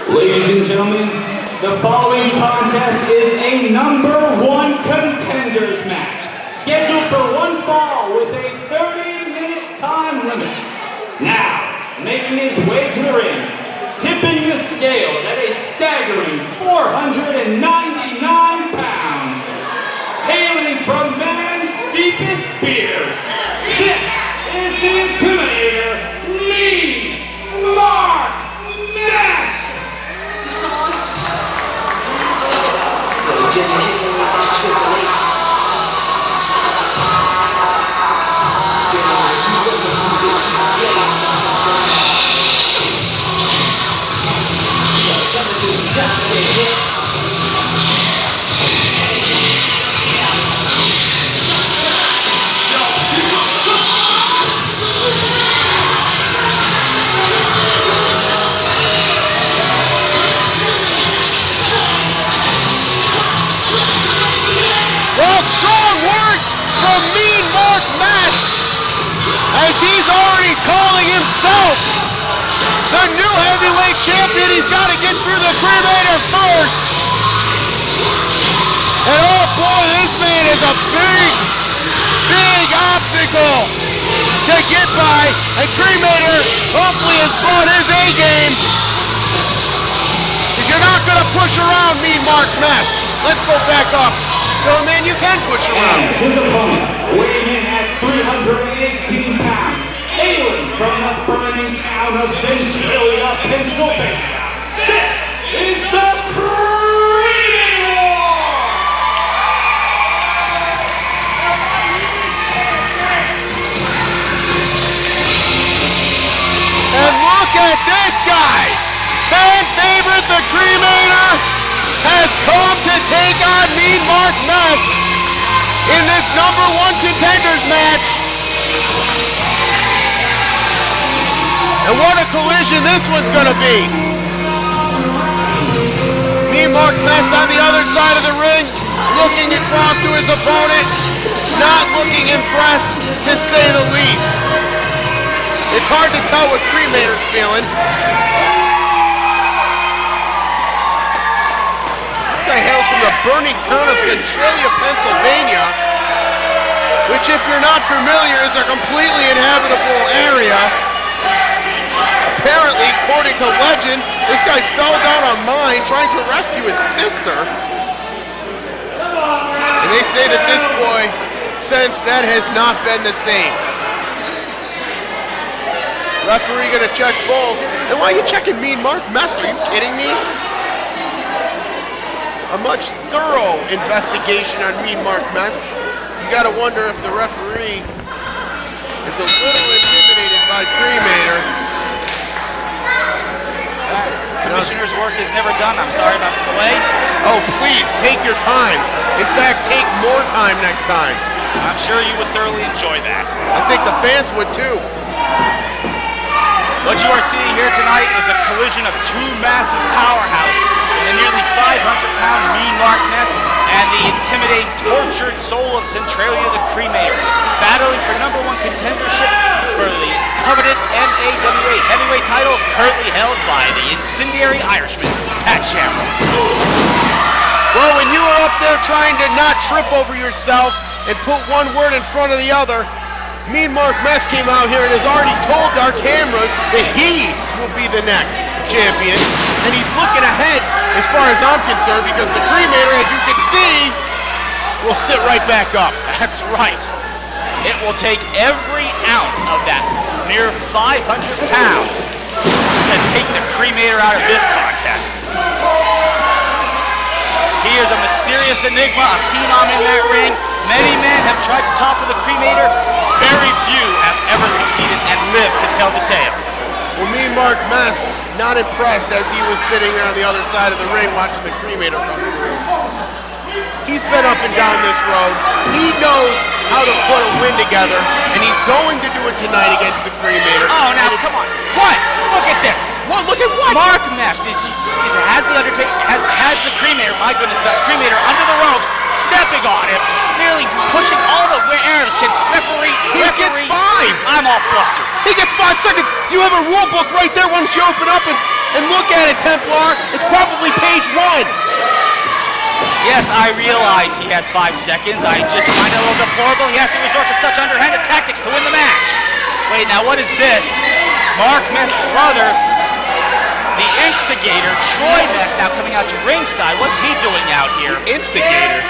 Ladies and gentlemen, the following contest is a number one contenders match, scheduled for one fall with a 30-minute time limit. Now, making his way to the ring, tipping the scales at a staggering 499 pounds, hailing from man's deepest fears, this is the Intimidator, M.A.W.A. Well, strong words from M.A.W.A. as he's already calling himself the new heavyweight champion. He's got to get through the Cremator first. And oh boy, this man is a big, big obstacle to get by. And Cremator hopefully has brought his A game. Because you're not going to push around M.A.W.A. Let's go back up. So, man, you can push around. And his opponent, weighing in at 318 pounds, hailing from the Burning Town of Centralia, Pennsylvania. This is the Cremator! And look at this guy! Fan favorite, the Cremator, has come to take on M.A.W.A. in this number one contenders match. And what a collision this one's gonna be. M.A.W.A. on the other side of the ring, looking across to his opponent, not looking impressed, to say the least. It's hard to tell what Cremator's feeling. Hails from the Burning Town of Centralia, Pennsylvania, which, if you're not familiar, is a completely inhabitable area. Apparently, according to legend, this guy fell down a mine trying to rescue his sister. And they say that this boy, since that has not been the same. Referee gonna check both. And why are you checking M.A.W.A.? Are you kidding me? A much thorough investigation on M.A.W.A. You gotta wonder if the referee is a little intimidated by Cremator. Commissioner's work is never done. I'm sorry about the delay. Oh, please, take your time. In fact, take more time next time. I'm sure you would thoroughly enjoy that. I think the fans would too. What you are seeing here tonight is a collision of two massive powerhouses. The nearly 500-pound M.A.W.A. and the intimidating, tortured soul of Centralia, the Cremator, battling for number one contendership for the coveted M.A.W.A. heavyweight title, currently held by the incendiary Irishman, Shamrock. Well, when you were up there trying to not trip over yourself and put one word in front of the other, M.A.W.A. came out here and has already told our cameras that he will be the next champion, and he's looking ahead as far as I'm concerned, because the Cremator, as you can see, will sit right back up. That's right. It will take every ounce of that near 500 pounds to take the Cremator out of this contest. He is a mysterious enigma, a phenom in that ring. Many men have tried to topple the Cremator. Very few have ever succeeded and lived to tell the tale. Well, M.A.W.A. not impressed as he was sitting there on the other side of the ring watching the Cremator come through. He's been up and down this road. He knows how to put a win together, and he's going to do it tonight against the Cremator. Oh, now come on. What? Look at this. What? Look at what? Mest has the Undertaker, has the Cremator, my goodness, the Cremator under the ropes, stepping on him, nearly pushing all the way air to the chin. Referee. He gets 5. I'm all flustered. He gets 5 seconds. You have a rule book right there. Why don't you open up and And look at it, Templar. It's probably page 1. Yes, I realize he has 5 seconds. I just find it a little deplorable. He has to resort to such underhanded tactics to win the match. Wait, now what is this? Mark Mest's brother, the instigator, Troy Mest, now coming out to ringside. What's he doing out here? Instigator?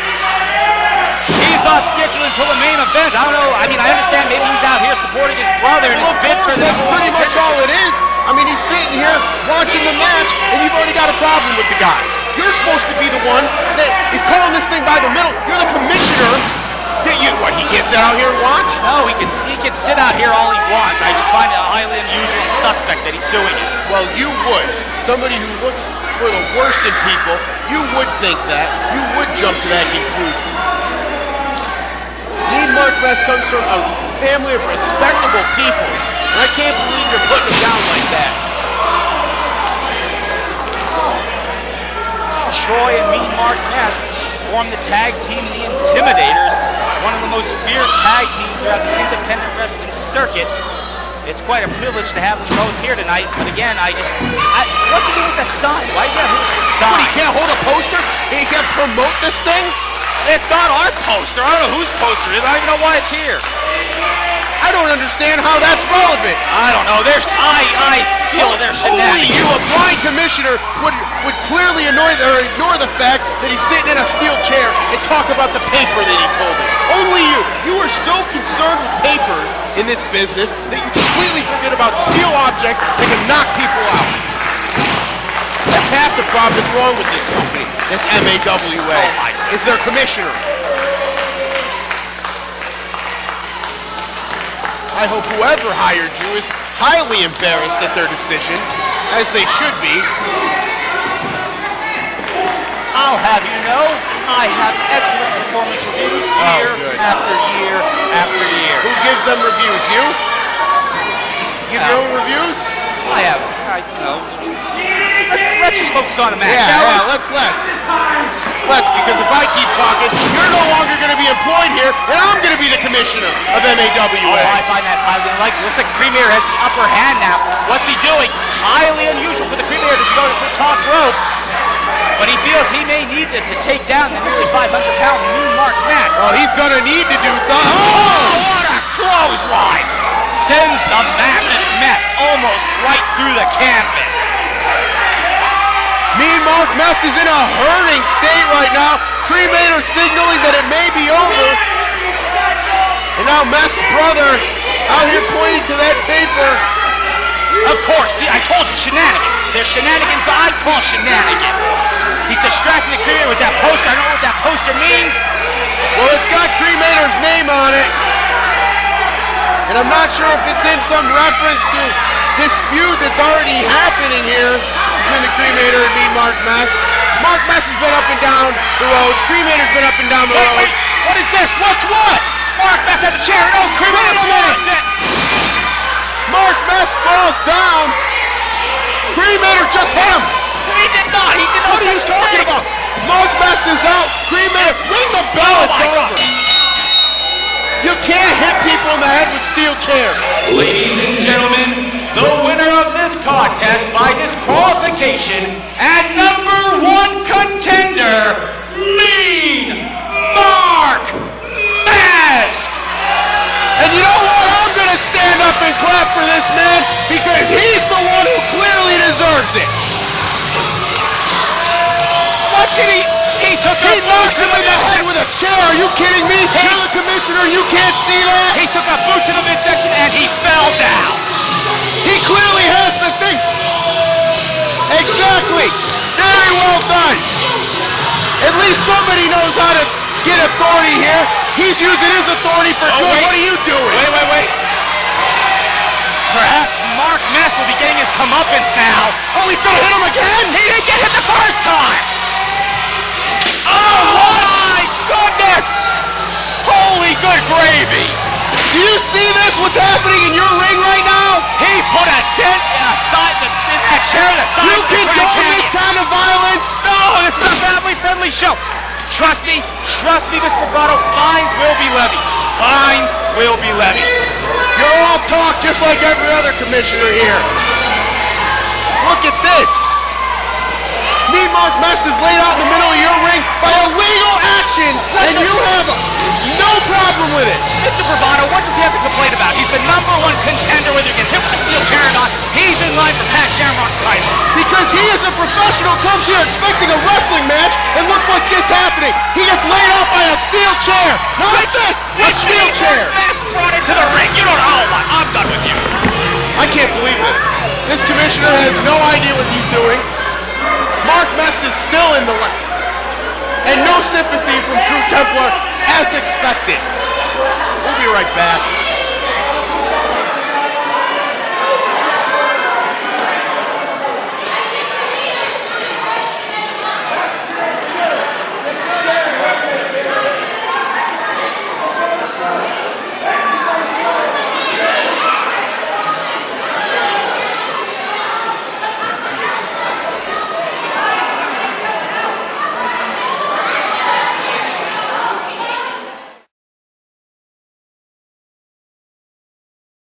He's not scheduled until the main event. I don't know. I mean, I understand maybe he's out here supporting his brother in his bid for the that's pretty much all it is. I mean, he's sitting here watching the match, and you've already got a problem with the guy. You're supposed to be the one that is calling this thing by the middle. You're the commissioner. What, he can't sit out here and watch? No, he can sit out here all he wants. I just find it highly unusual and suspect that he's doing it. Well, you would. Somebody who looks for the worst in people, you would think that. You would jump to that conclusion. Mark Mest comes from a family of respectable people, and I can't believe you're putting him down like that. Troy and Mean Mark Mest form the tag team, the Intimidators, one of the most feared tag teams throughout the independent wrestling circuit. It's quite a privilege to have them both here tonight, but again, what's he doing with the sign? Why is he out here with the sign? What, he can't hold a poster? He can't promote this thing? It's not our poster. I don't know whose poster it is. I don't even know why it's here. I don't understand how that's relevant. I don't know. I feel there's shenanigans. Only you, a blind commissioner, would clearly ignore the fact that he's sitting in a steel chair and talk about the paper that he's holding. Only you. You are so concerned with papers in this business that you completely forget about steel objects that can knock people out. That's half the problem that's wrong with this company. It's M.A.W.A. It's their commissioner. I hope whoever hired you is highly embarrassed at their decision, as they should be. I'll have you know, I have excellent performance reviews year after year after year. Who gives them reviews? You? Give your own reviews? I have. Let's just focus on the match. Yeah, let's. Because if I keep talking, you're no longer going to be employed here, and I'm going to be the commissioner of M.A.W.A. Oh, I find that highly unlikely. Looks like Cremator has the upper hand now. What's he doing? Highly unusual for the Cremator to go to the top rope. But he feels he may need this to take down the nearly 500-pound Mean Mark Mest. Oh, he's going to need to do something. Oh, what a clothesline! Sends the mammoth Mest almost right through the canvas. Mean Mark Mest is in a hurting state right now. Cremator signaling that it may be over. And now Mest's brother out here pointing to that paper. Of course, see, I told you, shenanigans. There's shenanigans, but I call shenanigans. He's distracting the Cremator with that poster. I don't know what that poster means. Well, it's got Cremator's name on it. And I'm not sure if it's in some reference to this feud that's already happening here between the Cremator and Mean Mark Mest. Mark Mest has been up and down the roads. Cremator's been up and down the roads. Wait, what is this? What's what? Mark Mest has a chair. No, Cremator blocks it. Mark Mest falls down. Cremator just hit him. He did not. He did not. What are you talking about? Mark Mest is out. Cremator, ring the bell. It's over. You can't hit people in the head with steel chairs. Ladies and gentlemen, the winner of this contest by disqualification and number one contender, Mean Mark Mest. And you know what? I'm going to stand up and clap for this man because he's the one who clearly deserves it. What did he? He knocked him in the head with a chair. Are you kidding me? You're the commissioner and you can't see that? He took a boot to the midsection and he fell down. He clearly has the thing. Exactly. Very well done. At least somebody knows how to get authority here. He's using his authority for good. What are you doing? Wait. Perhaps Mark Mest will be getting his comeuppance now. Oh, he's going to hit him again? He didn't get hit the first time. Oh my goodness! Holy good gravy! Do you see this? What's happening in your ring right now? He put a dent in that chair the size you of the Grand condone Canyon. this kind of violence? No, this is a family-friendly show. Trust me, Mr. Bravado. Fines will be levied. Fines will be levied. You're all talk just like every other commissioner here. Look at this. Mean Mark Mest is laid out in the middle of your ring by illegal actions, and you have no problem with it. Mr. Bravado, what does he have to complain about? He's the number one contender, whether he gets hit with a steel chair or not. He's in line for Pat Shamrock's title. Because he is a professional, comes here expecting a wrestling match, and look what gets happening. He gets laid out by a steel chair. Not like this, a steel chair. Mest brought into the ring. You don't know what. I'm done with you. I can't believe this. This commissioner has no idea what he's doing. Mark Mest is still in the left. And no sympathy from True Templar, as expected. We'll be right back.